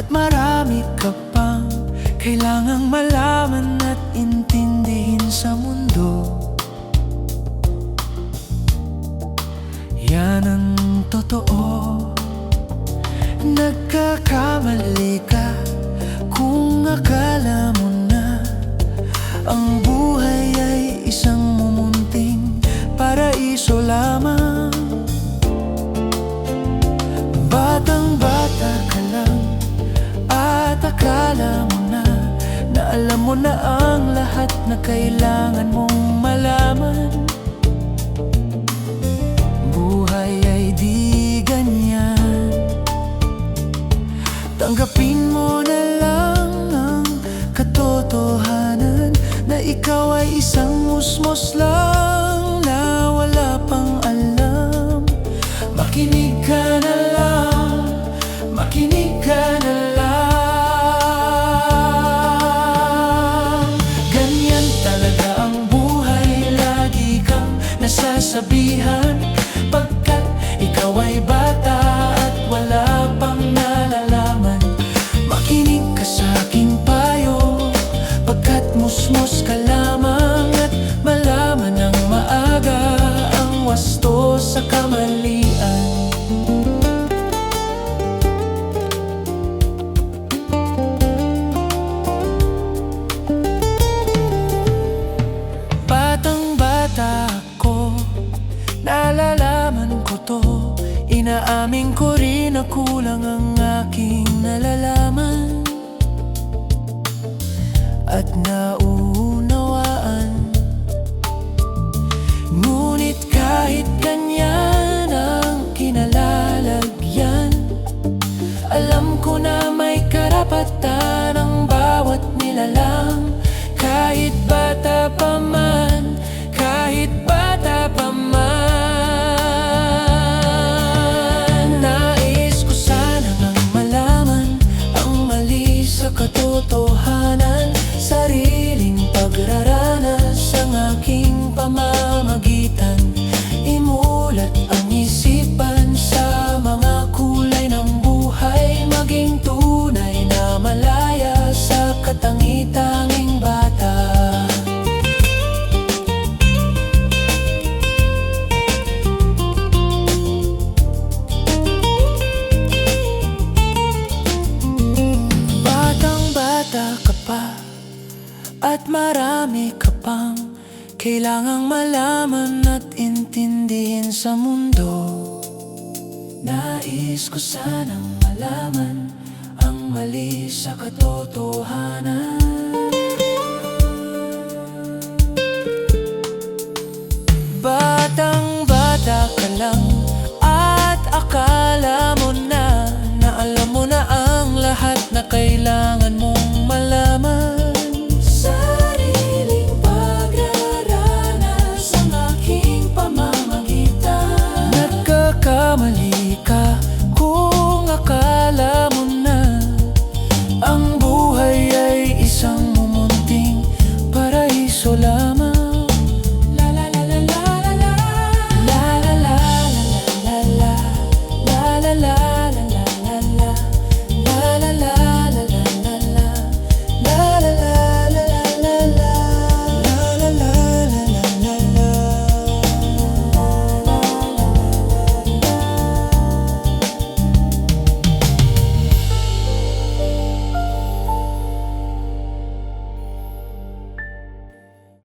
at marami ka pang kailangang malaman at intindihin sa mundo. Yan ang totoo. Nagkakamali ka kung akala mo na ang buhay ay isang mumunting paraiso lamang. Batang-bata ka lang at akala mo na alam mo na ang lahat na kailangan mong malaman. Buhay ay di ganyan. Tanggapin mo na lang ang katotohanan na ikaw ay isang musmos lang na wala pang alam. Makinig ka na lang, makinig ka na lang. Ganyan talaga ang buhay, lagi kang nasasabihan, pagkat ikaw ay bata at wala pang nalalaman. Makinig ka sa aking payo, pagkat musmos ka lamang, at malaman ng maaga ang wasto sa kamalian. Batang-bata ako, nalalaman ko to. Inaamin ko rin na kulang ang aking nalalaman at naunawaan. Ngunit kahit ganyan ang kinalalagyan, alam ko na may karapatan ang bawat nilalang. Kahit bata pa man, kahit bata pa man, nais ko sanang malaman ang mali sa katotohanan. Sariling pagraranas ang aking pamamagitan. Imulat ang isipan sa mga kulay ng buhay, maging tunay na malaya sa katangi-tanging bata. Batang-bata ka pa at marami ka pang kailangang malaman at intindihin sa mundo. Nais ko sanang malaman ang mali sa katotohanan. Batang-bata ka lang at akala mo na alam mo na ang lahat na kailangan